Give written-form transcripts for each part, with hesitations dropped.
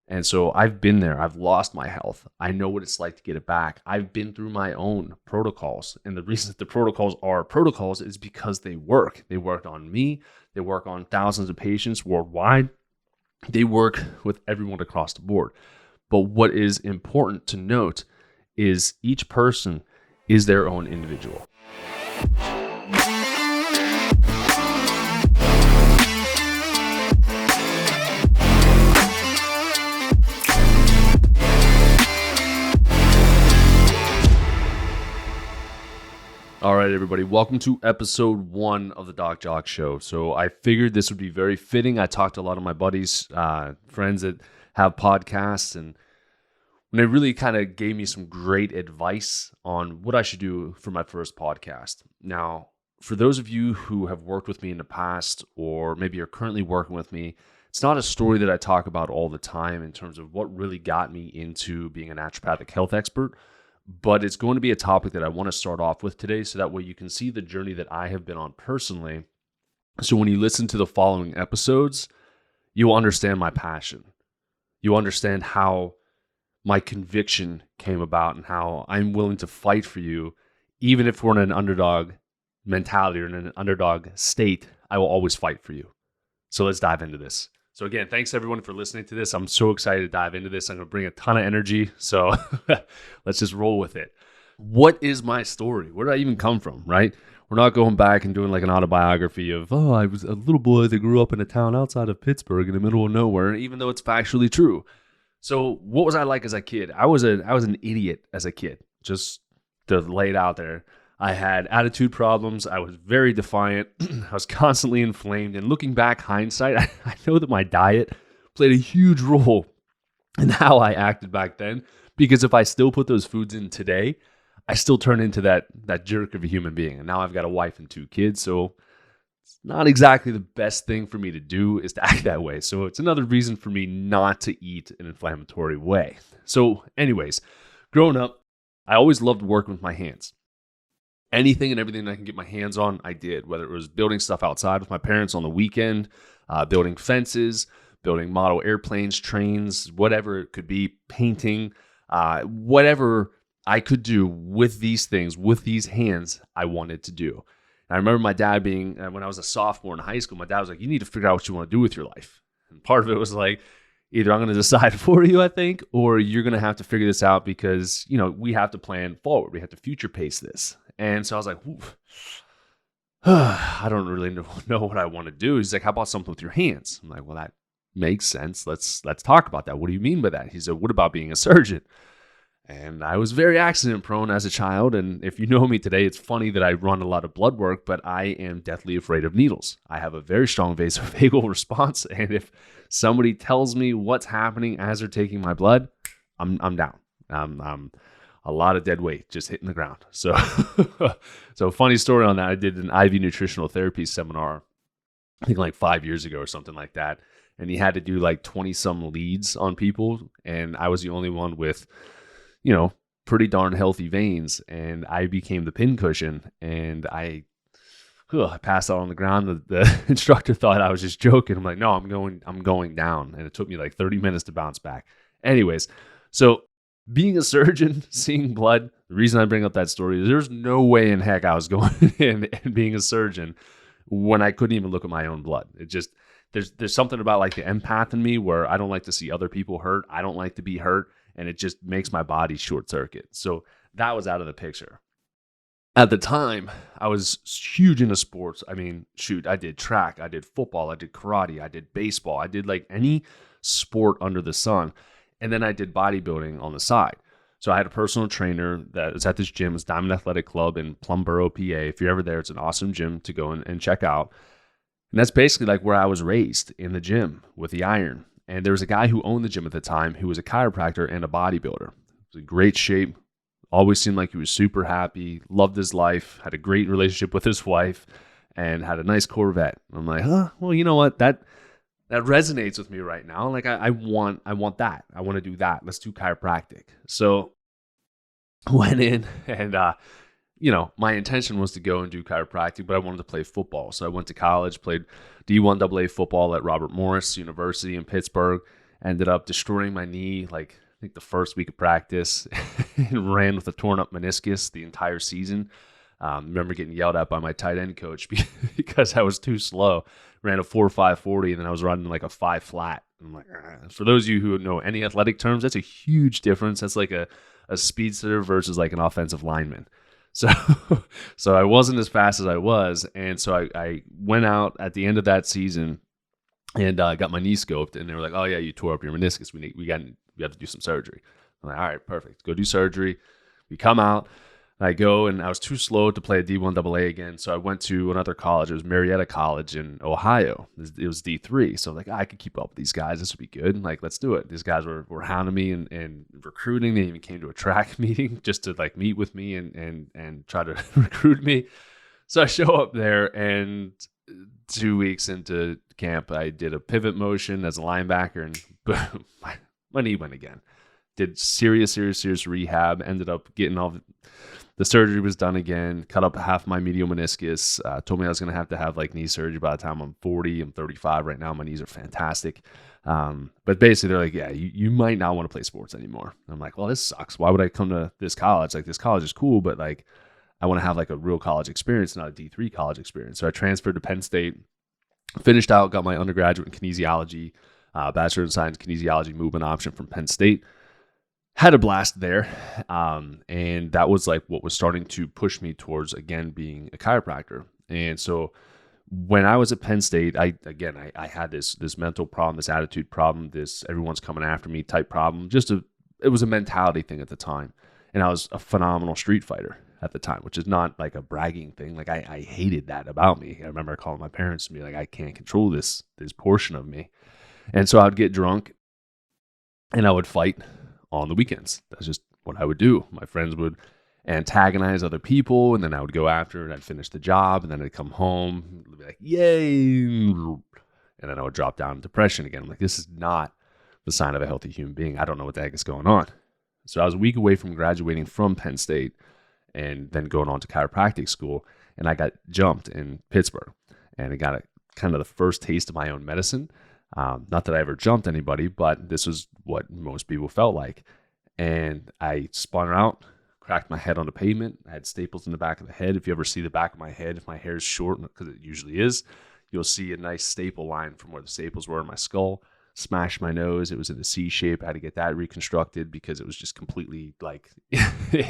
And so I've been there. I've lost my health. I know what it's like to get it back. I've been through my own protocols. And the reason that the protocols are protocols is because they work. They worked on me. They work on thousands of patients worldwide. They work with everyone across the board. But what is important to note is each person is their own individual. All right, everybody, welcome to episode 1 of the Doc Jacque Show. So I figured this would be very fitting. I talked to a lot of my buddies, friends that have podcasts, and they really kind of gave me some great advice on what I should do for my first podcast. Now, for those of you who have worked with me in the past, or maybe are currently working with me, it's not a story that I talk about all the time in terms of what really got me into being a naturopathic health expert. But it's going to be a topic that I want to start off with today so that way you can see the journey that I have been on personally. So when you listen to the following episodes, you'll understand my passion. You'll understand how my conviction came about and how I'm willing to fight for you. Even if we're in an underdog mentality or in an underdog state, I will always fight for you. So let's dive into this. So again, thanks everyone for listening to this. I'm so excited to dive into this. I'm going to bring a ton of energy. So let's just roll with it. What is my story? Where did I even come from, right? We're not going back and doing like an autobiography of, I was a little boy that grew up in a town outside of Pittsburgh in the middle of nowhere, even though it's factually true. So what was I like as a kid? I was an idiot as a kid, just to lay it out there. I had attitude problems. I was very defiant. I was constantly inflamed. And looking back, hindsight, I know that my diet played a huge role in how I acted back then. Because if I still put those foods in today, I still turn into that jerk of a human being. And now I've got a wife and 2 kids. So it's not exactly the best thing for me to do is to act that way. So it's another reason for me not to eat an inflammatory way. So anyways, growing up, I always loved working with my hands. Anything and everything that I can get my hands on, I did. Whether it was building stuff outside with my parents on the weekend, building fences, building model airplanes, trains, whatever it could be, painting, whatever I could do with these things, with these hands, I wanted to do. And I remember my dad being, when I was a sophomore in high school, my dad was like, you need to figure out what you want to do with your life. And part of it was like, either I'm going to decide for you, I think, or you're going to have to figure this out because, we have to plan forward. We have to future pace this. And so I was like, I don't really know what I want to do. He's like, how about something with your hands? I'm like, well, that makes sense. Let's talk about that. What do you mean by that? He said, what about being a surgeon? And I was very accident prone as a child. And if you know me today, it's funny that I run a lot of blood work, but I am deathly afraid of needles. I have a very strong vasovagal response. And if somebody tells me what's happening as they're taking my blood, I'm down. I'm a lot of dead weight just hitting the ground. So, funny story on that. I did an IV nutritional therapy seminar, I think like 5 years ago or something like that. And he had to do like 20 some leads on people. And I was the only one with, pretty darn healthy veins. And I became the pincushion and I passed out on the ground. The instructor thought I was just joking. I'm like, no, I'm going down. And it took me like 30 minutes to bounce back. Anyways, so being a surgeon, seeing blood, the reason I bring up that story is there's no way in heck I was going in and being a surgeon when I couldn't even look at my own blood. It just, there's something about like the empath in me where I don't like to see other people hurt. I don't like to be hurt. And it just makes my body short circuit. So that was out of the picture. At the time, I was huge into sports. I mean, I did track, I did football, I did karate, I did baseball. I did like any sport under the sun. And then I did bodybuilding on the side. So I had a personal trainer that was at this gym. It's Diamond Athletic Club in Plumboro, PA. If you're ever there, it's an awesome gym to go and check out. And that's basically like where I was raised, in the gym with the iron. And there was a guy who owned the gym at the time who was a chiropractor and a bodybuilder. He was in great shape, always seemed like he was super happy, loved his life, had a great relationship with his wife, and had a nice Corvette. I'm like, well, you know what? That resonates with me right now. Like I want that. I want to do that. Let's do chiropractic. So went in and, my intention was to go and do chiropractic, but I wanted to play football. So I went to college, played D1 AA football at Robert Morris University in Pittsburgh. Ended up destroying my knee like I think the first week of practice and ran with a torn up meniscus the entire season. Remember getting yelled at by my tight end coach because I was too slow. Ran a 4.540 and then I was running like a 5 flat. I'm like, for those of you who know any athletic terms, that's a huge difference. That's like a speedster versus like an offensive lineman. So, so I wasn't as fast as I was. And so I went out at the end of that season and got my knee scoped, and they were like, "Oh yeah, you tore up your meniscus. We have to do some surgery." I'm like, "All right, perfect. Go do surgery." We come out. I go, and I was too slow to play a D1 AA again, so I went to another college. It was Marietta College in Ohio. It was D3, so like I could keep up with these guys. This would be good. Like, let's do it. These guys were hounding me and recruiting. They even came to a track meeting just to like meet with me and try to recruit me. So I show up there, and 2 weeks into camp, I did a pivot motion as a linebacker, and boom, my knee went again. Did serious rehab. Ended up getting all the surgery was done again. Cut up half my medial meniscus. Told me I was going to have like knee surgery by the time I'm 40. I'm 35 right now. My knees are fantastic. But basically they're like, yeah, you might not want to play sports anymore. And I'm like, well, this sucks. Why would I come to this college? Like, this college is cool, but like I want to have like a real college experience, not a D3 college experience. So I transferred to Penn State, finished out, got my undergraduate in kinesiology, Bachelor in Science Kinesiology movement option from Penn State. Had a blast there, and that was like what was starting to push me towards, again, being a chiropractor. And so when I was at Penn State, I had this mental problem, this attitude problem, this everyone's coming after me type problem. It was a mentality thing at the time. And I was a phenomenal street fighter at the time, which is not like a bragging thing. Like I hated that about me. I remember calling my parents and be like, I can't control this portion of me. And so I would get drunk and I would fight on the weekends. That's just what I would do. My friends would antagonize other people, and then I would go after and I'd finish the job, and then I'd come home and be like, yay. And then I would drop down in depression again. I'm like, this is not the sign of a healthy human being. I don't know what the heck is going on. So I was a week away from graduating from Penn State and then going on to chiropractic school, and I got jumped in Pittsburgh, and I got kind of the first taste of my own medicine. Not that I ever jumped anybody, but this was what most people felt like. And I spun out, cracked my head on the pavement. I had staples in the back of the head. If you ever see the back of my head, if my hair is short, because it usually is, you'll see a nice staple line from where the staples were in my skull. Smashed my nose. It was in a C shape. I had to get that reconstructed because it was just completely like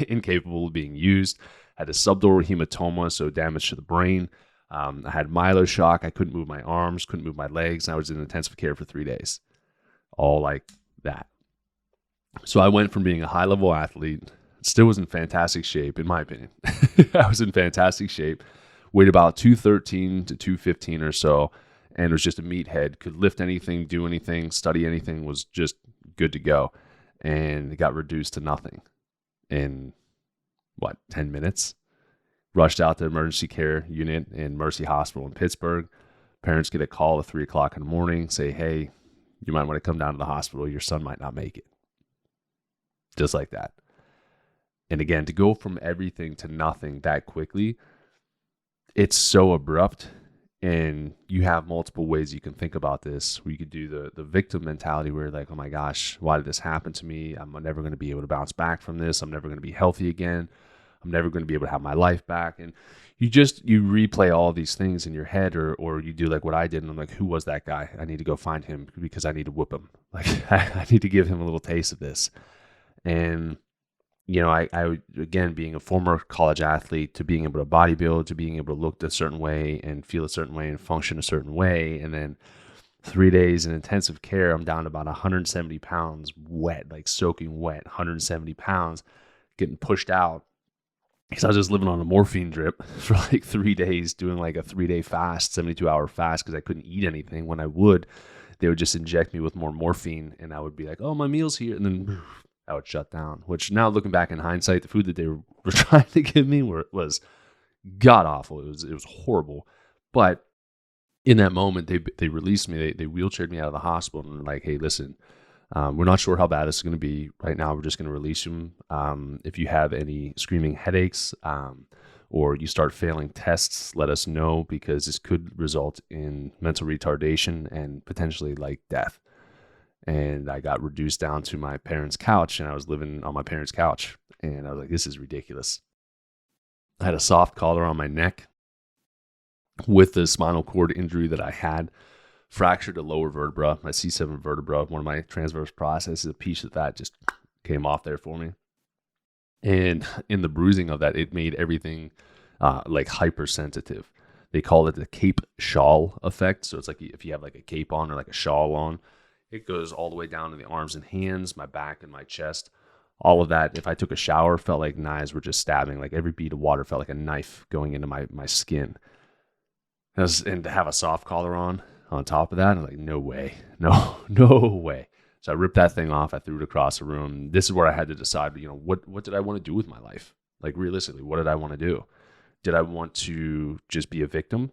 incapable of being used. I had a subdural hematoma, so damage to the brain. I had myeloshock. I couldn't move my arms, couldn't move my legs, and I was in intensive care for 3 days. All like that. So I went from being a high-level athlete, still was in fantastic shape, in my opinion. I was in fantastic shape, weighed about 213 to 215 or so, and was just a meathead, could lift anything, do anything, study anything, was just good to go. And it got reduced to nothing in, 10 minutes? Rushed out to the emergency care unit in Mercy Hospital in Pittsburgh. Parents get a call at 3 o'clock in the morning, say, hey, you might want to come down to the hospital. Your son might not make it. Just like that. And again, to go from everything to nothing that quickly, it's so abrupt. And you have multiple ways you can think about this. Where you could do the victim mentality where you're like, oh my gosh, why did this happen to me? I'm never going to be able to bounce back from this. I'm never going to be healthy again. I'm never going to be able to have my life back. And you replay all these things in your head, or you do like what I did. And I'm like, who was that guy? I need to go find him because I need to whoop him. Like I need to give him a little taste of this. And, I again, being a former college athlete, to being able to bodybuild, to being able to look a certain way and feel a certain way and function a certain way. And then 3 days in intensive care, I'm down to about 170 pounds wet, like soaking wet, 170 pounds, getting pushed out. Because I was just living on a morphine drip for like 3 days, doing like a 3-day fast, 72-hour fast, because I couldn't eat anything. When I would, they would just inject me with more morphine, and I would be like, oh, my meal's here. And then I would shut down, which now looking back in hindsight, the food that they were trying to give me was god-awful. It was horrible. But in that moment, they released me. They wheelchaired me out of the hospital and were like, hey, listen, we're not sure how bad this is going to be. Right now, we're just going to release you. If you have any screaming headaches or you start failing tests, let us know, because this could result in mental retardation and potentially like death. And I got reduced down to my parents' couch, and I was living on my parents' couch. And I was like, this is ridiculous. I had a soft collar on my neck with the spinal cord injury that I had. Fractured a lower vertebra, my C7 vertebra, one of my transverse processes, a piece of that just came off there for me. And in the bruising of that, it made everything like hypersensitive. They call it the cape shawl effect. So it's like if you have like a cape on or like a shawl on, it goes all the way down to the arms and hands, my back and my chest. All of that, if I took a shower, felt like knives were just stabbing. Like every bead of water felt like a knife going into my skin. And to have a soft collar on top of that, I'm like, no way. No way. So I ripped that thing off. I threw it across the room. This is where I had to decide, what did I want to do with my life? Like realistically, what did I want to do? Did I want to just be a victim,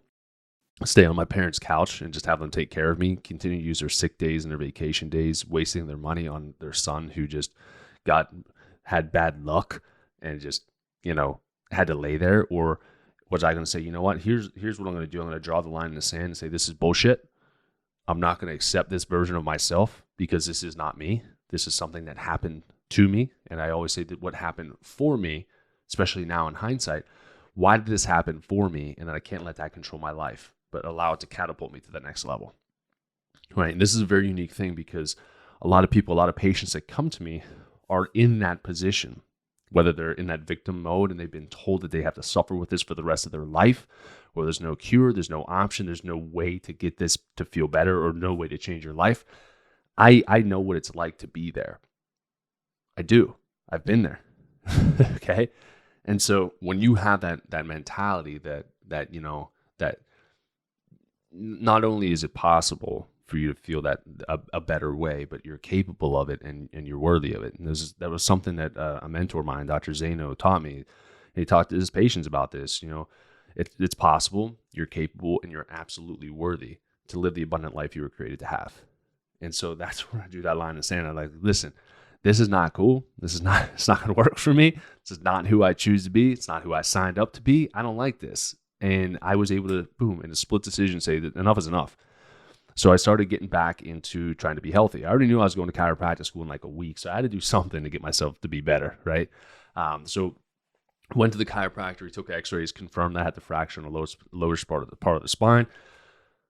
stay on my parents' couch and just have them take care of me, continue to use their sick days and their vacation days, wasting their money on their son who just had bad luck and just, had to lay there? Or was I going to say, you know what, here's what I'm going to do. I'm going to draw the line in the sand and say, this is bullshit. I'm not going to accept this version of myself because this is not me. This is something that happened to me. And I always say that what happened for me, especially now in hindsight, why did this happen for me? And that I can't let that control my life, but allow it to catapult me to the next level. Right. And this is a very unique thing because a lot of people, a lot of patients that come to me are in that position, whether they're in that victim mode and they've been told that they have to suffer with this for the rest of their life, or there's no cure, there's no option, there's no way to get this to feel better or no way to change your life. I know what it's like to be there. I do. I've been there. Okay. And so when you have that mentality that not only is it possible for you to feel that a better way, but you're capable of it and you're worthy of it. And that was something that a mentor of mine, Dr. Zeno, taught me. He talked to his patients about this. It's possible, you're capable, and you're absolutely worthy to live the abundant life you were created to have. And so that's where I drew that line in the sand. I'm like, listen, this is not cool. It's not going to work for me. This is not who I choose to be. It's not who I signed up to be. I don't like this. And I was able to, boom, in a split decision, say that enough is enough. So I started getting back into trying to be healthy. I already knew I was going to chiropractic school in like a week, so I had to do something to get myself to be better, right? So went to the chiropractor. He took x-rays, confirmed that I had the fracture in the lower part of the spine.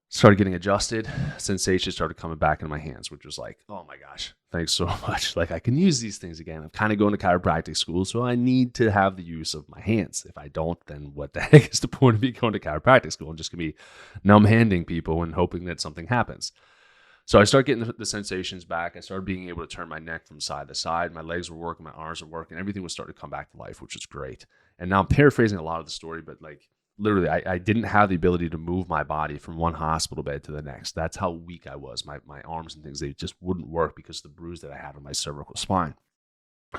Started getting adjusted. Sensation started coming back into my hands, which was like, oh my gosh, thanks so much. Like I can use these things again. I'm kind of going to chiropractic school, so I need to have the use of my hands. If I don't, then what the heck is the point of me going to chiropractic school? I'm just going to be numb-handing people and hoping that something happens. So I started getting the sensations back. I started being able to turn my neck from side to side. My legs were working, my arms were working. Everything was starting to come back to life, which is great. And now I'm paraphrasing a lot of the story, but like, literally, I didn't have the ability to move my body from one hospital bed to the next. That's how weak I was. My arms and things, they just wouldn't work because of the bruise that I had on my cervical spine.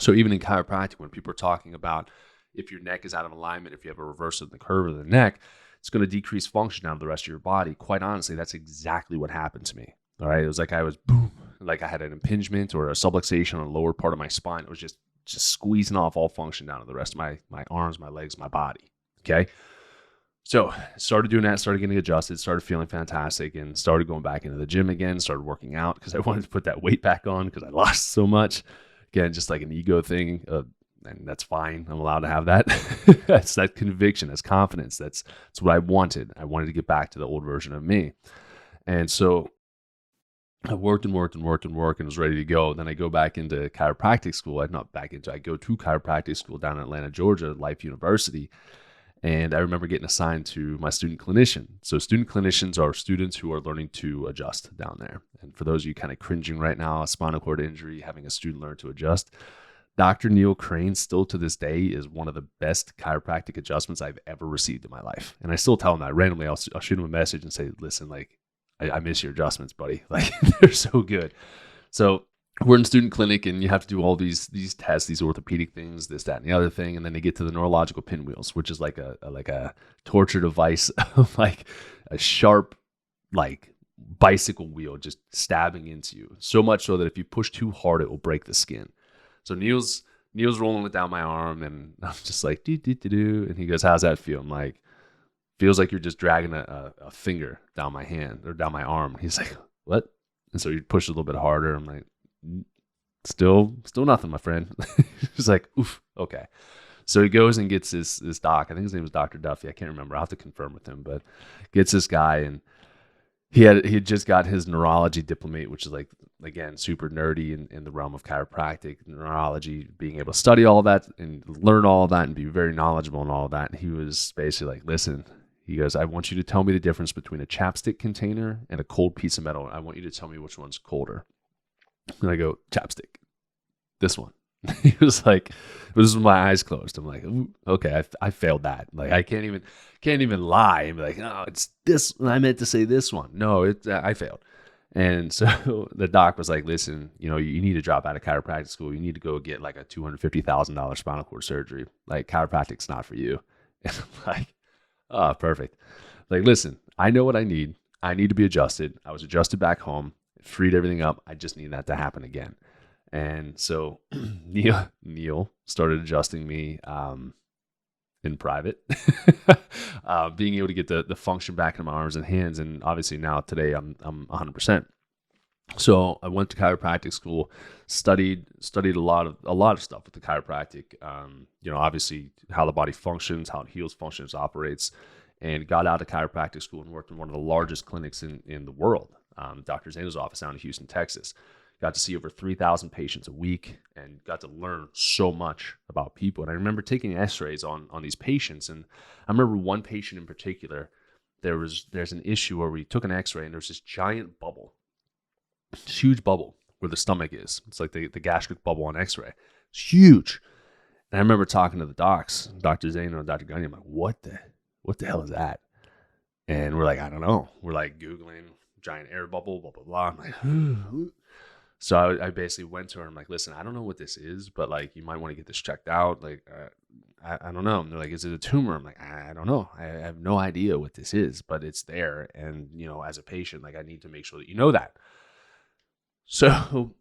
So even in chiropractic, when people are talking about if your neck is out of alignment, if you have a reversal in the curve of the neck, it's going to decrease function out of the rest of your body. Quite honestly, that's exactly what happened to me. All right. It was like I was boom, like I had an impingement or a subluxation on the lower part of my spine. It was just squeezing off all function down to the rest of my arms, my legs, my body. Okay. So started doing that, started getting adjusted, started feeling fantastic, and started going back into the gym again, started working out because I wanted to put that weight back on because I lost so much. Again, just like an ego thing, and that's fine. I'm allowed to have that. That's that conviction, that's confidence. That's what I wanted. I wanted to get back to the old version of me. And so I worked and was ready to go. Then I go back into chiropractic school. I go to chiropractic school down in Atlanta, Georgia, Life University. And I remember getting assigned to my student clinician. So student clinicians are students who are learning to adjust down there. And for those of you kind of cringing right now, a spinal cord injury, having a student learn to adjust, Dr. Neil Crane still to this day is one of the best chiropractic adjustments I've ever received in my life. And I still tell him that randomly. I'll shoot him a message and say, listen, like, I miss your adjustments, buddy. Like, they're so good. So we're in student clinic and you have to do all these tests, these orthopedic things, this, that, and the other thing. And then they get to the neurological pinwheels, which is like a torture device, like a sharp, like bicycle wheel just stabbing into you. So much so that if you push too hard, it will break the skin. So Neil's rolling it down my arm and I'm just like, do. And he goes, how's that feel? I'm like, feels like you're just dragging a finger down my hand or down my arm. He's like, what? And so he pushed a little bit harder. I'm like, still nothing, my friend. He's like, oof, okay. So he goes and gets this doc. I think his name was Dr. Duffy. I can't remember. I'll have to confirm with him, but gets this guy, and he had just got his neurology diplomate, which is like, again, super nerdy in the realm of chiropractic, neurology, being able to study all of that and learn all of that and be very knowledgeable in all of that. And he was basically like, listen, he goes, I want you to tell me the difference between a chapstick container and a cold piece of metal. I want you to tell me which one's colder. And I go, chapstick, this one. He was like, this is my eyes closed. I'm like, ooh, okay, I failed that. Like, I can't even lie and be like, no, it's this. I meant to say this one. No, I failed. And so the doc was like, listen, you need to drop out of chiropractic school. You need to go get like a $250,000 spinal cord surgery. Like, chiropractic's not for you. And I'm like, oh, perfect. Like, listen, I know what I need. I need to be adjusted. I was adjusted back home, freed everything up. I just need that to happen again. And so Neil started adjusting me in private, being able to get the function back in my arms and hands. And obviously now today I'm 100%. So I went to chiropractic school, studied a lot of stuff with the chiropractic. Obviously how the body functions, how it heals, functions, operates, and got out of chiropractic school and worked in one of the largest clinics in the world, Dr. Zano's office down in Houston, Texas. Got to see over 3,000 patients a week and got to learn so much about people. And I remember taking x-rays on these patients. And I remember one patient in particular, there's an issue where we took an x-ray and there's this giant bubble, this huge bubble where the stomach is. It's like the gastric bubble on x-ray. It's huge. And I remember talking to the docs, Dr. Zano and Dr. Gunny. I'm like, what the hell is that? And we're like, I don't know. We're like Googling giant air bubble, blah, blah, blah. I'm like, so I basically went to her. I'm like, listen, I don't know what this is, but like, you might want to get this checked out. Like, I don't know. And they're like, is it a tumor? I'm like, I don't know. I have no idea what this is, but it's there. And, as a patient, like, I need to make sure that you know that. So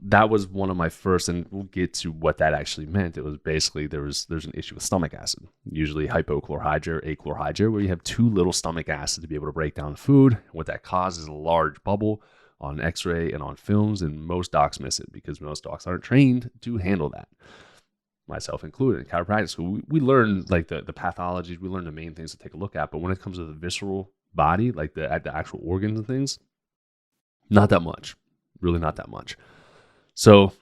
that was one of my first, and we'll get to what that actually meant. It was basically, there's an issue with stomach acid, usually hypochlorhydria or achlorhydria, where you have too little stomach acid to be able to break down food. What that causes is a large bubble on x-ray and on films, and most docs miss it because most docs aren't trained to handle that, myself included. In chiropractic school, we learn like the pathologies, we learn the main things to take a look at, but when it comes to the visceral body, like the actual organs and things, not that much, really not that much. So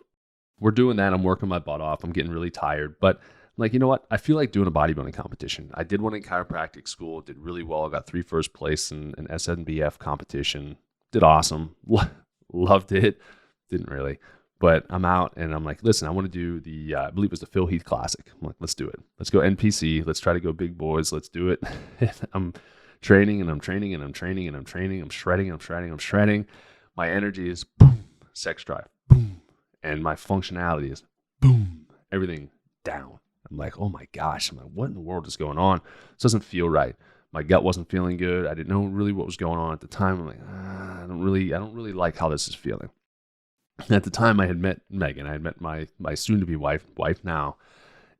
we're doing that. I'm working my butt off. I'm getting really tired, but I'm like, you know what? I feel like doing a bodybuilding competition. I did one in chiropractic school, did really well. I got 3 first place in an SNBF competition. Did awesome. Loved it. Didn't really. But I'm out and I'm like, listen, I want to do I believe it was the Phil Heath Classic. I'm like, let's do it. Let's go NPC. Let's try to go big boys. Let's do it. I'm training and I'm training and I'm training and I'm training. I'm shredding. My energy is boom, sex drive, boom. And my functionality is boom, everything down. I'm like, oh my gosh. I'm like, what in the world is going on? This doesn't feel right. My gut wasn't feeling good. I didn't know really what was going on at the time. I'm like, I don't really like how this is feeling. And at the time, I had met Megan. I had met my soon-to-be wife now.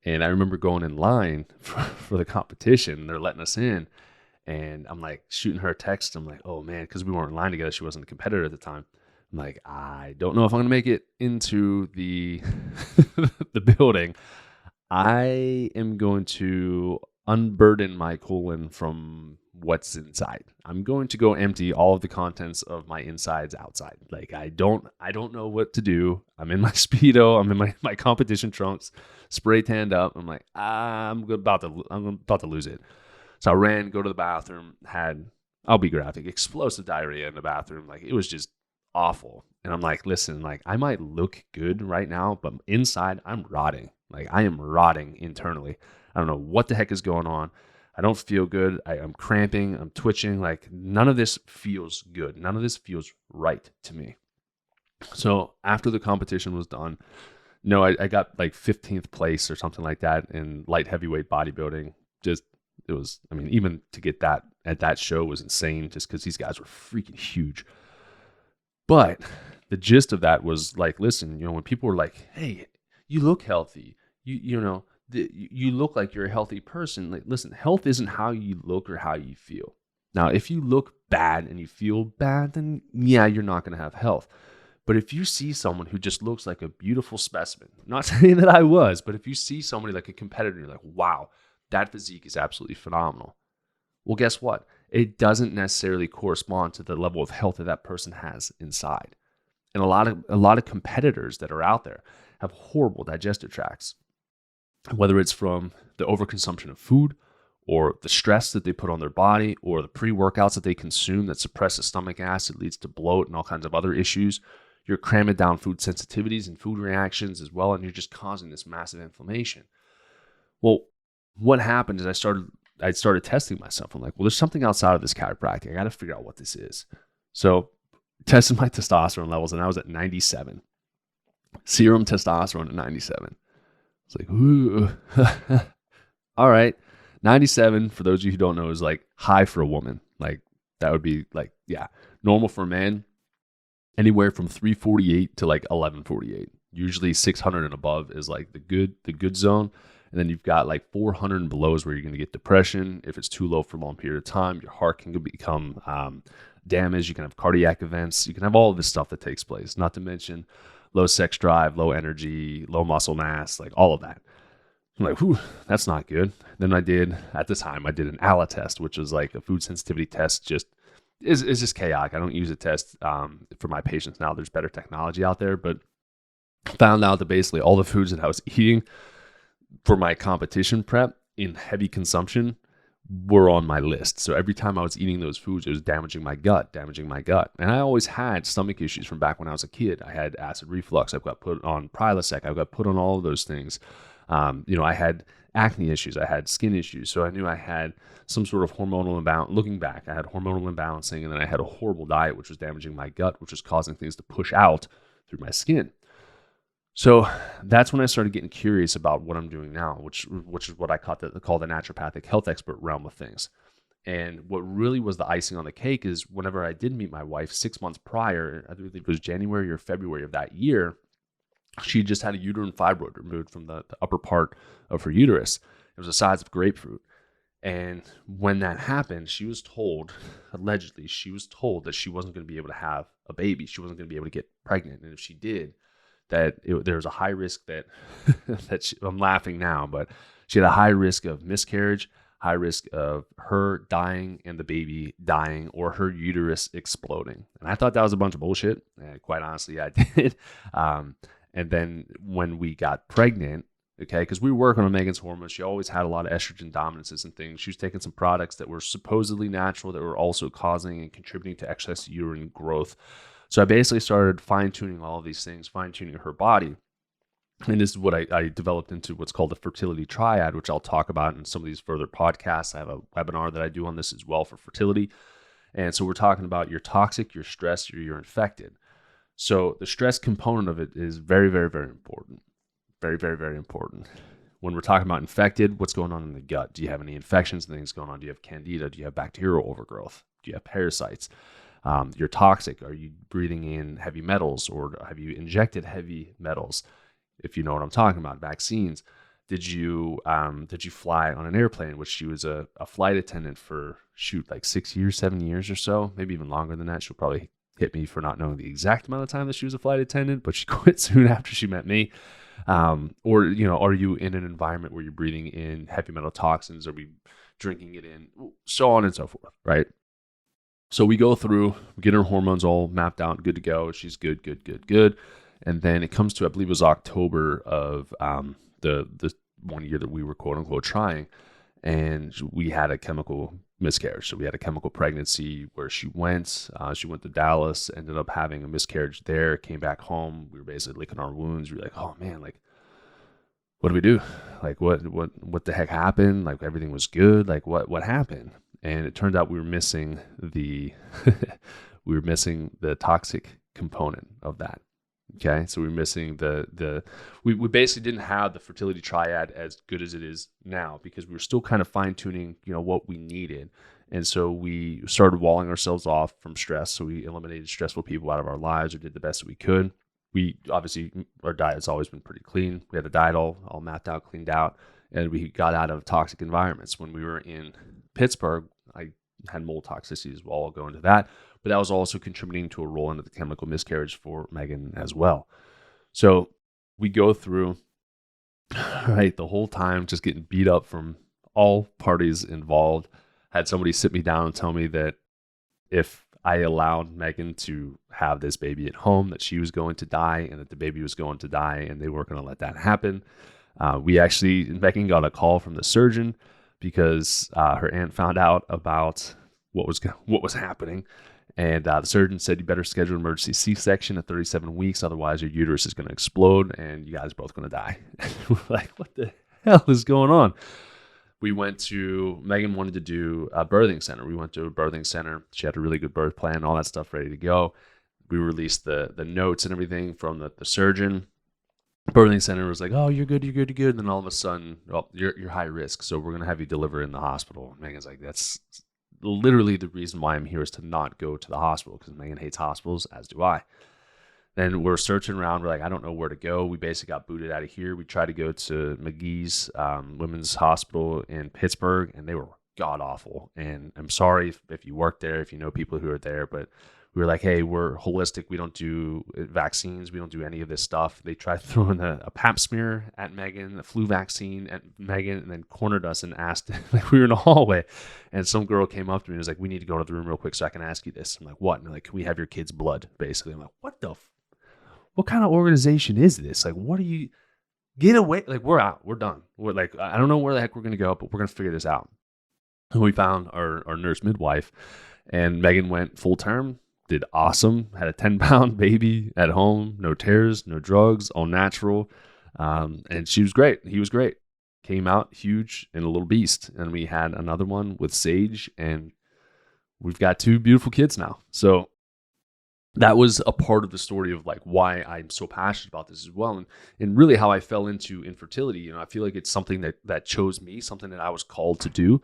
And I remember going in line for the competition. They're letting us in. And I'm like shooting her a text. I'm like, oh man, because we weren't in line together. She wasn't a competitor at the time. I'm like, I don't know if I'm going to make it into the the building. I am going to unburden my colon from what's inside. I'm going to go empty all of the contents of my insides outside. Like, I don't know what to do. I'm in my Speedo. I'm in my competition trunks, spray tanned up. I'm like, I'm about to lose it. So I ran, go to the bathroom, I'll be graphic, explosive diarrhea in the bathroom. Like, it was just awful. And I'm like, listen, like, I might look good right now, but inside I'm rotting. Like, I am rotting internally. I don't know what the heck is going on. I don't feel good. I'm cramping. I'm twitching. Like, none of this feels good. None of this feels right to me. So after the competition was done, I got like 15th place or something like that in light heavyweight bodybuilding. Even to get that at that show was insane just because these guys were freaking huge. But the gist of that was like, listen, when people were like, hey, you look healthy, you look like you're a healthy person. Like, listen, health isn't how you look or how you feel. Now, if you look bad and you feel bad, then yeah, you're not going to have health. But if you see someone who just looks like a beautiful specimen, not saying that I was, but if you see somebody like a competitor, you're like, wow, that physique is absolutely phenomenal. Well, guess what? It doesn't necessarily correspond to the level of health that that person has inside. And a lot of competitors that are out there have horrible digestive tracts, whether it's from the overconsumption of food or the stress that they put on their body or the pre-workouts that they consume that suppress the stomach acid, leads to bloat and all kinds of other issues. You're cramming down food sensitivities and food reactions as well, and you're just causing this massive inflammation. Well, what happened is I started testing myself. I'm like, well, there's something outside of this chiropractic. I got to figure out what this is. So tested my testosterone levels, and I was at 97. Serum testosterone at 97. It's like, ooh. All right. 97, for those of you who don't know, is like high for a woman. Like that would be like, yeah, normal for a man, anywhere from 348 to like 1148. Usually 600 and above is like the good zone. And then you've got like 400 and below is where you're going to get depression. If it's too low for a long period of time, your heart can become damaged. You can have cardiac events. You can have all of this stuff that takes place, not to mention low sex drive, low energy, low muscle mass, like all of that. I'm like, whew, that's not good. Then at the time, I did an ALA test, which was like a food sensitivity test. It's just chaotic. I don't use a test for my patients now. There's better technology out there, but found out that basically all the foods that I was eating for my competition prep in heavy consumption were on my list. So every time I was eating those foods, it was damaging my gut. And I always had stomach issues from back when I was a kid. I had acid reflux. I got put on Prilosec. I got put on all of those things. I had acne issues. I had skin issues. So I knew I had some sort of hormonal imbalance. Looking back, I had hormonal imbalancing, and then I had a horrible diet, which was damaging my gut, which was causing things to push out through my skin. So that's when I started getting curious about what I'm doing now, which is what I call the naturopathic health expert realm of things. And what really was the icing on the cake is whenever I did meet my wife 6 months prior, I believe it was January or February of that year, she just had a uterine fibroid removed from the upper part of her uterus. It was the size of grapefruit. And when that happened, allegedly, she was told that she wasn't going to be able to have a baby. She wasn't going to be able to get pregnant. And if she did, there was a high risk that, I'm laughing now, but she had a high risk of miscarriage, high risk of her dying and the baby dying, or her uterus exploding. And I thought that was a bunch of bullshit. And quite honestly, I did. And then when we got pregnant, okay, because we were working on Megan's hormones, she always had a lot of estrogen dominances and things. She was taking some products that were supposedly natural that were also causing and contributing to excess uterine growth. So I basically started fine-tuning all of these things, fine-tuning her body. And this is what I developed into what's called the Fertility Triad, which I'll talk about in some of these further podcasts. I have a webinar that I do on this as well for fertility. And so we're talking about you're toxic, you're stressed, or you're infected. So the stress component of it is very, very, very important. Very, very, very important. When we're talking about infected, what's going on in the gut? Do you have any infections and things going on? Do you have candida? Do you have bacterial overgrowth? Do you have parasites? You're toxic. Are you breathing in heavy metals, or have you injected heavy metals? If you know what I'm talking about, vaccines. Did you fly on an airplane, which she was a flight attendant for like 6 years, 7 years or so, maybe even longer than that. She'll probably hit me for not knowing the exact amount of time that she was a flight attendant, but she quit soon after she met me. Or, are you in an environment where you're breathing in heavy metal toxins? Are we drinking it in? So on and so forth, right? So we go through, we get her hormones all mapped out, good to go. She's good. And then it comes to, I believe it was October of the 1 year that we were quote unquote trying, and we had a chemical miscarriage. So we had a chemical pregnancy where she went to Dallas, ended up having a miscarriage there, came back home. We were basically licking our wounds. We were like, oh man, like, what do we do? Like, what the heck happened? Like, everything was good. Like, what happened? And it turned out we were missing the toxic component of that. Okay, so we're missing we basically didn't have the fertility triad as good as it is now, because we were still kind of fine tuning, what we needed. And so we started walling ourselves off from stress. So we eliminated stressful people out of our lives, or did the best that we could. We obviously, our diet's always been pretty clean. We had the diet all mapped out, cleaned out, and we got out of toxic environments. When we were in Pittsburgh, had mold toxicity as well. I'll go into that. But that was also contributing to a role into the chemical miscarriage for Megan as well. So we go through, right, the whole time just getting beat up from all parties involved. Had somebody sit me down and tell me that if I allowed Megan to have this baby at home, that she was going to die and that the baby was going to die, and they weren't going to let that happen. Megan got a call from the surgeon because her aunt found out about what was happening. And the surgeon said, you better schedule an emergency C-section at 37 weeks. Otherwise, your uterus is going to explode and you guys are both going to die. We're like, what the hell is going on? Megan wanted to do a birthing center. We went to a birthing center. She had a really good birth plan, all that stuff ready to go. We released the notes and everything from the surgeon. Birthing center was like, oh, you're good. And then all of a sudden, oh, you're high risk. So we're going to have you deliver in the hospital. Megan's like, that's literally the reason why I'm here, is to not go to the hospital, because Megan hates hospitals, as do I. Then we're searching around. We're like, I don't know where to go. We basically got booted out of here. We tried to go to McGee's Women's Hospital in Pittsburgh, and they were god awful. And I'm sorry if you work there, if you know people who are there, but we were like, hey, we're holistic. We don't do vaccines. We don't do any of this stuff. They tried throwing a pap smear at Megan, the flu vaccine at Megan, and then cornered us and asked, like, we were in a hallway, and some girl came up to me and was like, we need to go to the room real quick so I can ask you this. I'm like, what? And they're like, can we have your kid's blood, basically? I'm like, what kind of organization is this? Like, what are you, get away. Like, we're out. We're done. We're like, I don't know where the heck we're going to go, but we're going to figure this out. And we found our nurse midwife, and Megan went full term. Did awesome, had a 10-pound baby at home, no tears, no drugs, all natural. And she was great. He was great. Came out huge and a little beast. And we had another one with Sage, and we've got 2 beautiful kids now. So that was a part of the story of like why I'm so passionate about this as well. And really how I fell into infertility. I feel like it's something that chose me, something that I was called to do.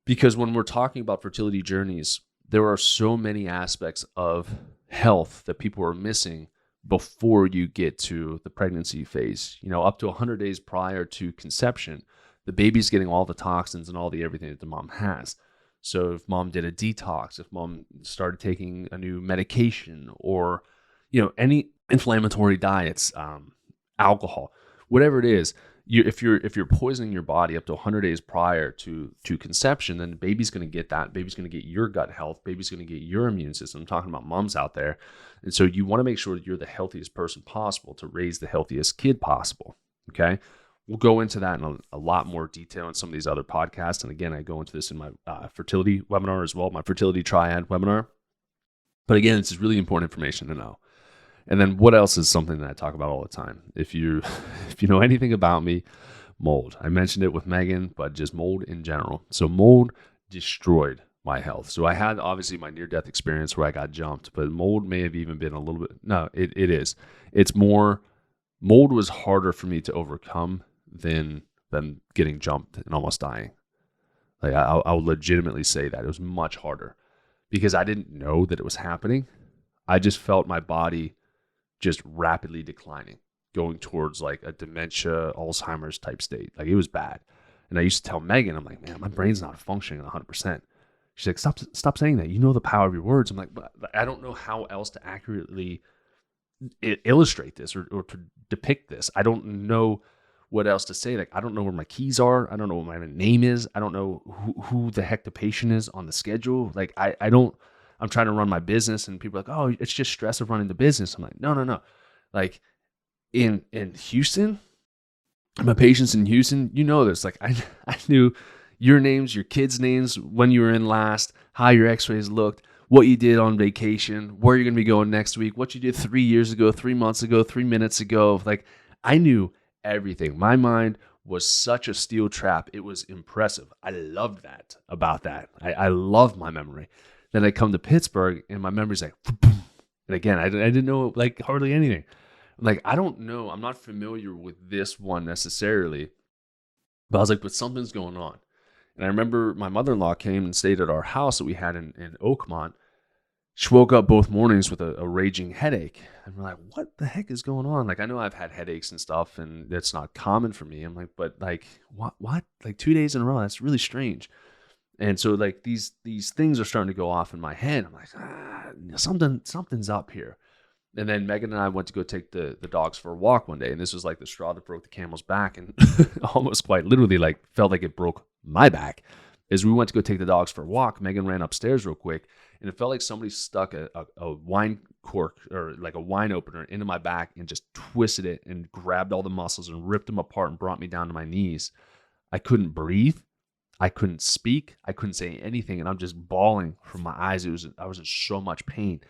Because when we're talking about fertility journeys, there are so many aspects of health that people are missing before you get to the pregnancy phase. Up to 100 days prior to conception, the baby's getting all the toxins and all the everything that the mom has. So if mom did a detox, if mom started taking a new medication, or, any inflammatory diets, alcohol, whatever it is, if you're poisoning your body up to 100 days prior to conception, then the baby's going to get that. Baby's going to get your gut health. Baby's going to get your immune system. I'm talking about moms out there. And so you want to make sure that you're the healthiest person possible to raise the healthiest kid possible. Okay. We'll go into that in a lot more detail in some of these other podcasts. And again, I go into this in my fertility webinar as well, my Fertility Triad webinar. But again, this is really important information to know. And then what else is something that I talk about all the time? If you know anything about me, mold. I mentioned it with Megan, but just mold in general. So mold destroyed my health. So I had obviously my near-death experience where I got jumped, but mold may have even been a little bit, no, it is. It's more, mold was harder for me to overcome than getting jumped and almost dying. Like I'll legitimately say that. It was much harder because I didn't know that it was happening. I just felt my body just rapidly declining, going towards like a dementia, Alzheimer's type state. Like it was bad. And I used to tell Megan, I'm like, man, my brain's not functioning 100%. She's like, stop saying that. You know the power of your words. I'm like, but I don't know how else to accurately illustrate this or to depict this. I don't know what else to say. Like, I don't know where my keys are. I don't know what my name is. I don't know who the heck the patient is on the schedule. Like, I'm trying to run my business, and people are like, oh, it's just stress of running the business. I'm like, no. Like in Houston, my patients in Houston, you know this. Like I knew your names, your kids' names, when you were in last, how your x-rays looked, what you did on vacation, where you're going to be going next week, what you did 3 years ago, 3 months ago, 3 minutes ago. Like I knew everything. My mind was such a steel trap. It was impressive. I loved that about that. I loved my memory. Then I come to Pittsburgh and my memory's like, boom. And again, I didn't know like hardly anything. Like, I don't know. I'm not familiar with this one necessarily, but I was like, but something's going on. And I remember my mother-in-law came and stayed at our house that we had in Oakmont. She woke up both mornings with a raging headache. And we're like, what the heck is going on? Like, I know I've had headaches and stuff, and that's not common for me. I'm like, but like, what? Like 2 days in a row? That's really strange. And so like these things are starting to go off in my head. I'm like, something's up here. And then Megan and I went to go take the dogs for a walk one day. And this was like the straw that broke the camel's back, and almost quite literally like felt like it broke my back. As we went to go take the dogs for a walk, Megan ran upstairs real quick, and it felt like somebody stuck a wine cork or like a wine opener into my back and just twisted it and grabbed all the muscles and ripped them apart and brought me down to my knees. I couldn't breathe. I couldn't speak. I couldn't say anything. And I'm just bawling from my eyes. I was in so much pain.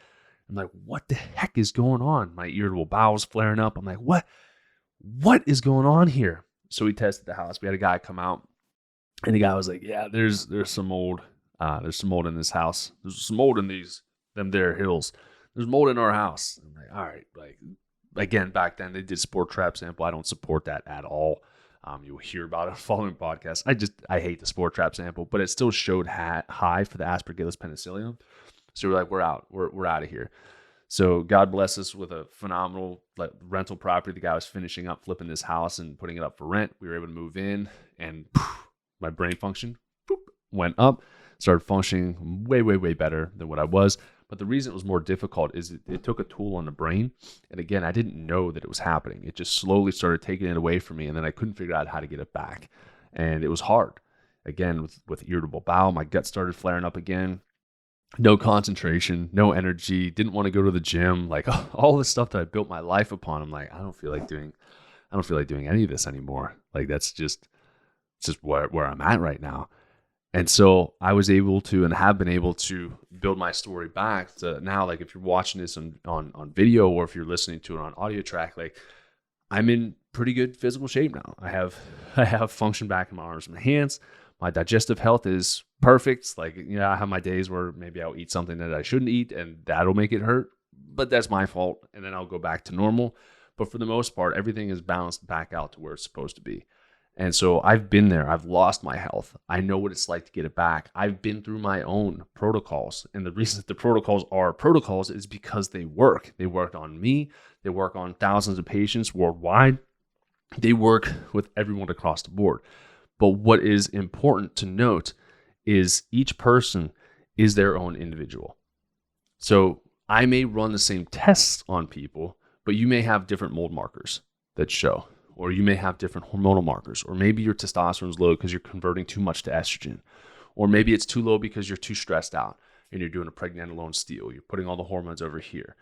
I'm like, what the heck is going on? My irritable bowels flaring up. I'm like, what is going on here? So we tested the house. We had a guy come out, and the guy was like, yeah, there's some mold. There's some mold in this house. There's some mold in them there hills. There's mold in our house. I'm like, all right. Like, again, back then they did sport trap sample. I don't support that at all. You'll hear about it following podcasts. I hate the sport trap sample, but it still showed high for the Aspergillus penicillium. So we're like, we're out. We're out of here. So God bless us with a phenomenal rental property. The guy was finishing up flipping this house and putting it up for rent. We were able to move in, and my brain function went up, started functioning way, way, way better than what I was. But the reason it was more difficult is it took a toll on the brain. And again, I didn't know that it was happening. It just slowly started taking it away from me. And then I couldn't figure out how to get it back. And it was hard. Again, with irritable bowel, my gut started flaring up again. No concentration, no energy, didn't want to go to the gym. Like all the stuff that I built my life upon. I'm like, I don't feel like doing any of this anymore. Like it's just where I'm at right now. And so I was able to, and have been able to, build my story back to now. Like if you're watching this on video, or if you're listening to it on audio track, like I'm in pretty good physical shape now. I have function back in my arms and my hands. My digestive health is perfect. Like, I have my days where maybe I'll eat something that I shouldn't eat, and that'll make it hurt, but that's my fault. And then I'll go back to normal. But for the most part, everything is balanced back out to where it's supposed to be. And so I've been there. I've lost my health. I know what it's like to get it back. I've been through my own protocols. And the reason that the protocols are protocols is because they work. They worked on me. They work on thousands of patients worldwide. They work with everyone across the board. But what is important to note is each person is their own individual. So I may run the same tests on people, but you may have different mold markers that show. Or you may have different hormonal markers, or maybe your testosterone is low because you're converting too much to estrogen, or maybe it's too low because you're too stressed out and you're doing a pregnenolone steal. You're putting all the hormones over here.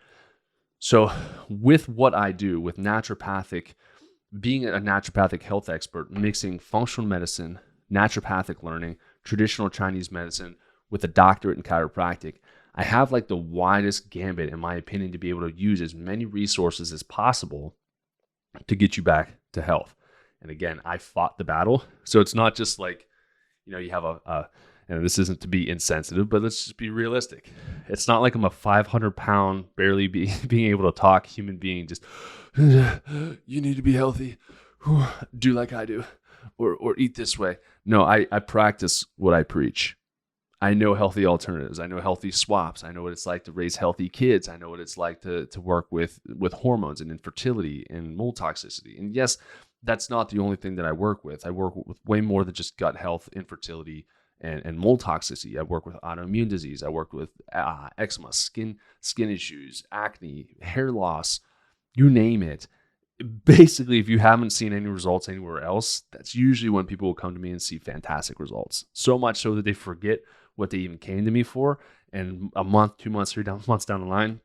So with what I do with naturopathic, being a naturopathic health expert, mixing functional medicine, naturopathic learning, traditional Chinese medicine with a doctorate in chiropractic, I have like the widest gambit, in my opinion, to be able to use as many resources as possible to get you back to health. And again, I fought the battle. So it's not just like, you have and this isn't to be insensitive, but let's just be realistic. It's not like I'm a 500-pound, barely being able to talk human being, just, you need to be healthy, do like I do, or eat this way. No, I practice what I preach. I know healthy alternatives. I know healthy swaps. I know what it's like to raise healthy kids. I know what it's like to work with hormones and infertility and mold toxicity. And yes, that's not the only thing that I work with. I work with way more than just gut health, infertility, and mold toxicity. I work with autoimmune disease. I work with eczema, skin issues, acne, hair loss, you name it. Basically, if you haven't seen any results anywhere else, that's usually when people will come to me and see fantastic results. So much so that they forget what they even came to me for. And a month, 2 months, 3 months down the line,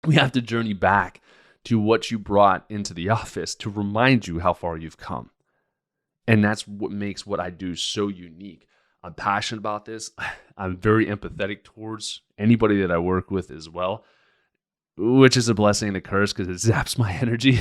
we have to journey back to what you brought into the office to remind you how far you've come. And that's what makes what I do so unique. I'm passionate about this. I'm very empathetic towards anybody that I work with as well, which is a blessing and a curse because it zaps my energy.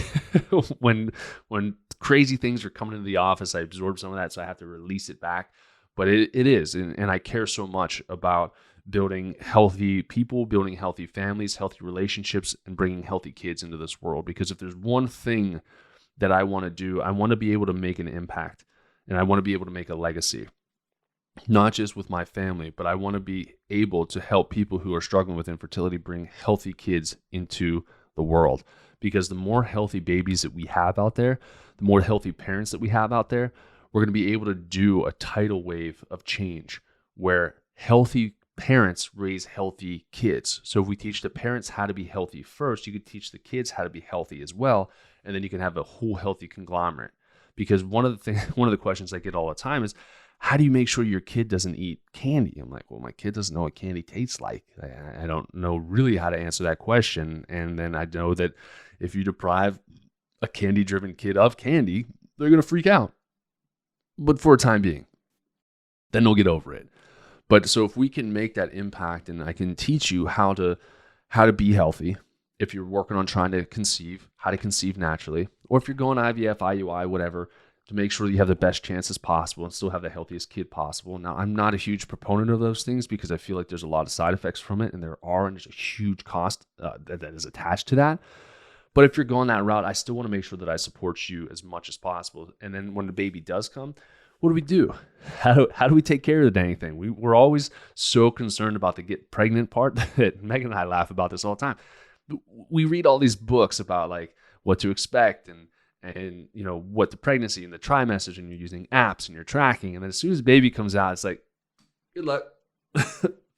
When crazy things are coming into the office, I absorb some of that, so I have to release it back. But it is, and I care so much about building healthy people, building healthy families, healthy relationships, and bringing healthy kids into this world. Because if there's one thing that I want to do, I want to be able to make an impact, and I want to be able to make a legacy. Not just with my family, but I want to be able to help people who are struggling with infertility bring healthy kids into the world. Because the more healthy babies that we have out there, the more healthy parents that we have out there, we're going to be able to do a tidal wave of change where healthy parents raise healthy kids. So if we teach the parents how to be healthy first, you could teach the kids how to be healthy as well, and then you can have a whole healthy conglomerate. Because one of the questions I get all the time is, how do you make sure your kid doesn't eat candy? I'm like, well, my kid doesn't know what candy tastes like. I don't know really how to answer that question. And then I know that if you deprive a candy-driven kid of candy, they're going to freak out. But for a time being, then they'll get over it. But so if we can make that impact, and I can teach you how to be healthy, if you're working on trying to conceive, how to conceive naturally, or if you're going IVF, IUI, whatever, to make sure that you have the best chances possible and still have the healthiest kid possible. Now, I'm not a huge proponent of those things because I feel like there's a lot of side effects from it, and there's a huge cost that is attached to that. But if you're going that route, I still want to make sure that I support you as much as possible. And then when the baby does come, what do? How do we take care of the dang thing? We're always so concerned about the get pregnant part that Megan and I laugh about this all the time. We read all these books about like what to expect and what the pregnancy and the trimesters, and you're using apps and you're tracking. And then as soon as the baby comes out, it's like, good luck.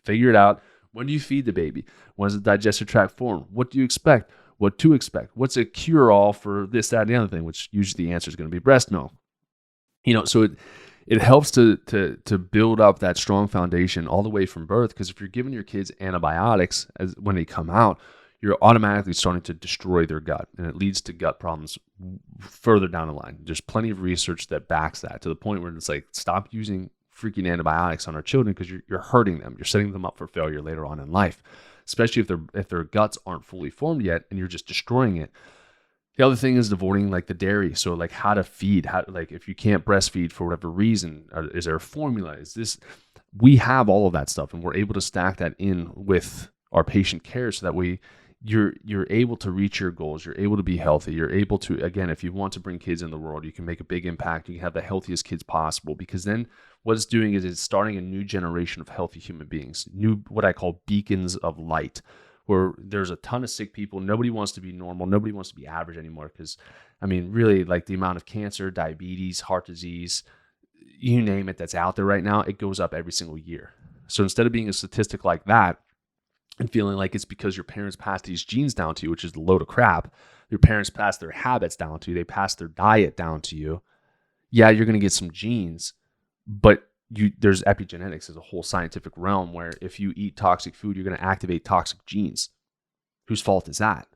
Figure it out. When do you feed the baby? When does the digestive tract form? What do you expect? What to expect? What's a cure-all for this, that, and the other thing? Which usually the answer is going to be breast milk. So it helps to build up that strong foundation all the way from birth. Because if you're giving your kids antibiotics when they come out, you're automatically starting to destroy their gut, and it leads to gut problems further down the line. There's plenty of research that backs that, to the point where it's like, stop using freaking antibiotics on our children because you're hurting them. You're setting them up for failure later on in life, especially if their guts aren't fully formed yet and you're just destroying it. The other thing is avoiding like the dairy. So like how to feed, like if you can't breastfeed for whatever reason, is there a formula? We have all of that stuff, and we're able to stack that in with our patient care so that you're able to reach your goals. You're able to be healthy. You're able to, again, if you want to bring kids in the world, you can make a big impact. You can have the healthiest kids possible, because then what it's doing is it's starting a new generation of healthy human beings, what I call beacons of light, where there's a ton of sick people. Nobody wants to be normal. Nobody wants to be average anymore. Because, really, like the amount of cancer, diabetes, heart disease, you name it, that's out there right now, it goes up every single year. So instead of being a statistic like that, and feeling like it's because your parents passed these genes down to you, which is a load of crap. Your parents passed their habits down to you. They passed their diet down to you. Yeah, you're going to get some genes, but there's epigenetics as a whole scientific realm where if you eat toxic food, you're going to activate toxic genes. Whose fault is that?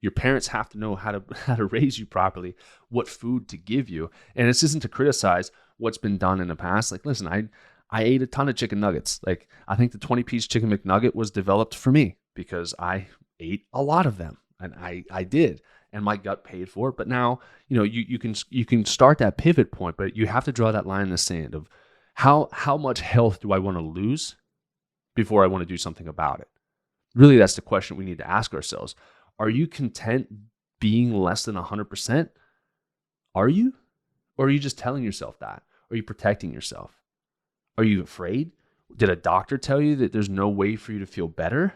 Your parents have to know how to raise you properly, what food to give you. And this isn't to criticize what's been done in the past. Like, listen, I ate a ton of chicken nuggets. Like, I think the 20-piece chicken McNugget was developed for me because I ate a lot of them, and I did, and my gut paid for it. But now, you can start that pivot point, but you have to draw that line in the sand of how much health do I want to lose before I want to do something about it? Really, that's the question we need to ask ourselves. Are you content being less than 100%? Are you? Or are you just telling yourself that? Are you protecting yourself? Are you afraid? Did a doctor tell you that there's no way for you to feel better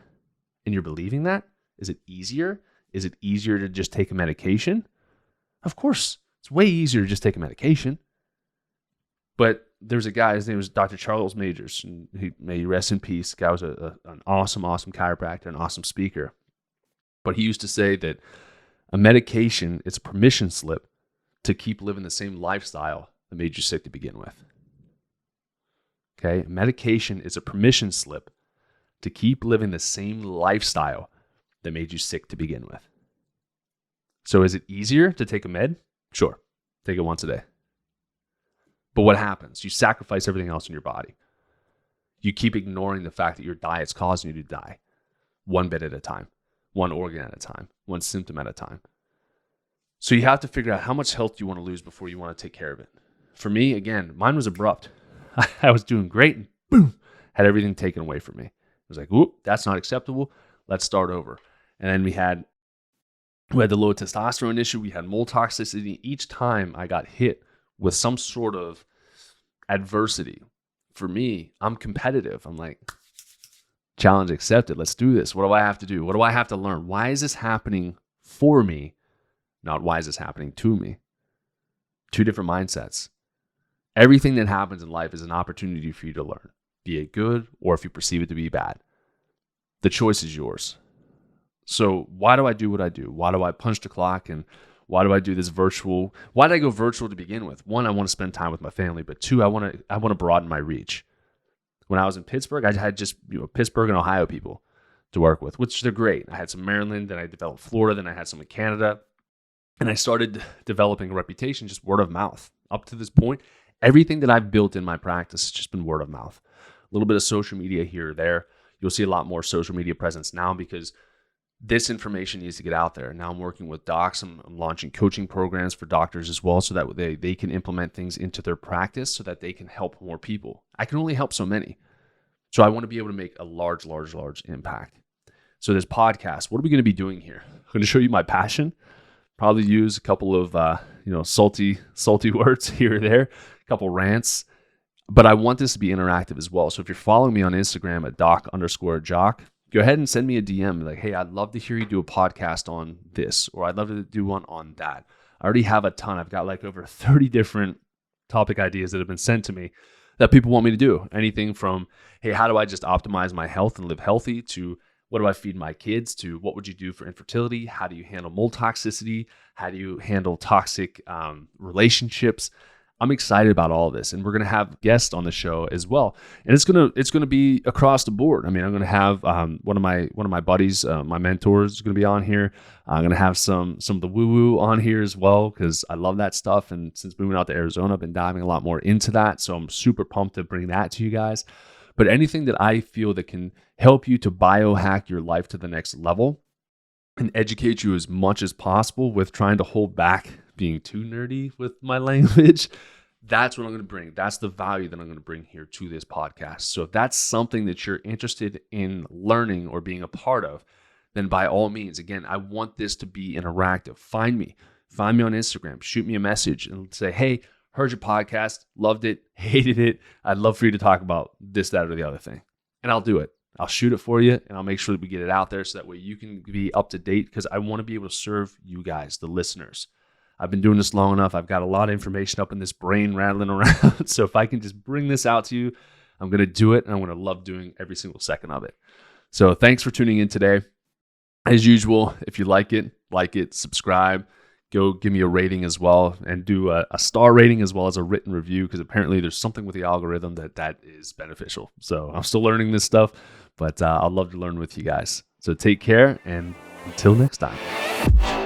and you're believing that? Is it easier? Is it easier to just take a medication? Of course, it's way easier to just take a medication. But there's a guy, his name was Dr. Charles Majors, and may he rest in peace. The guy was an awesome chiropractor, an awesome speaker. But he used to say that a medication, it's a permission slip to keep living the same lifestyle that made you sick to begin with. Okay, medication is a permission slip to keep living the same lifestyle that made you sick to begin with. So is it easier to take a med? Sure, take it once a day. But what happens? You sacrifice everything else in your body. You keep ignoring the fact that your diet's causing you to die, one bit at a time, one organ at a time, one symptom at a time. So you have to figure out how much health you want to lose before you want to take care of it. For me, again, mine was abrupt. I was doing great and boom, had everything taken away from me. I was like, whoop, that's not acceptable. Let's start over. And then we had the low testosterone issue. We had mold toxicity. Each time I got hit with some sort of adversity, for me, I'm competitive. I'm like, challenge accepted. Let's do this. What do I have to do? What do I have to learn? Why is this happening for me? Not why is this happening to me? Two different mindsets. Everything that happens in life is an opportunity for you to learn. be it good or if you perceive it to be bad. The choice is yours. So why do I do what I do? Why do I punch the clock? And why do I do this virtual? Why did I go virtual to begin with? One, I want to spend time with my family, but two, I want to broaden my reach. When I was in Pittsburgh, I had just Pittsburgh and Ohio people to work with, which they're great. I had some Maryland, then I developed Florida, then I had some in Canada. And I started developing a reputation, just word of mouth. Up to this point, everything that I've built in my practice has just been word of mouth. A little bit of social media here or there. You'll see a lot more social media presence now because this information needs to get out there. Now I'm working with docs. I'm launching coaching programs for doctors as well so that they can implement things into their practice so that they can help more people. I can only help so many. So I want to be able to make a large impact. So this podcast, what are we going to be doing here? I'm going to show you my passion. Probably use a couple of salty words here or there, a couple rants. But I want this to be interactive as well. So if you're following me on Instagram at Doc_Jacque, go ahead and send me a DM like, hey, I'd love to hear you do a podcast on this, or I'd love to do one on that. I already have a ton. I've got like over 30 different topic ideas that have been sent to me that people want me to do. Anything from, hey, how do I just optimize my health and live healthy, to what do I feed my kids, to what would you do for infertility? How do you handle mold toxicity? How do you handle toxic relationships? I'm excited about all of this, and we're going to have guests on the show as well. And it's going to be across the board. I mean, I'm going to have one of my buddies, my mentors, is going to be on here. I'm going to have some of the woo-woo on here as well because I love that stuff. And since moving out to Arizona, I've been diving a lot more into that. So I'm super pumped to bring that to you guys. But anything that I feel that can help you to biohack your life to the next level and educate you as much as possible with trying to hold back being too nerdy with my language, that's what I'm going to bring. That's the value that I'm going to bring here to this podcast. So if that's something that you're interested in learning or being a part of, then by all means, again, I want this to be interactive. Find me on Instagram, shoot me a message and say, hey, heard your podcast, loved it, hated it. I'd love for you to talk about this, that, or the other thing. And I'll do it. I'll shoot it for you and I'll make sure that we get it out there so that way you can be up to date because I want to be able to serve you guys, the listeners. I've been doing this long enough. I've got a lot of information up in this brain rattling around. So if I can just bring this out to you, I'm going to do it. And I'm going to love doing every single second of it. So thanks for tuning in today. As usual, if you like it, subscribe, go give me a rating as well and do a star rating as well as a written review because apparently there's something with the algorithm that is beneficial. So I'm still learning this stuff, but I'd love to learn with you guys. So take care and until next time.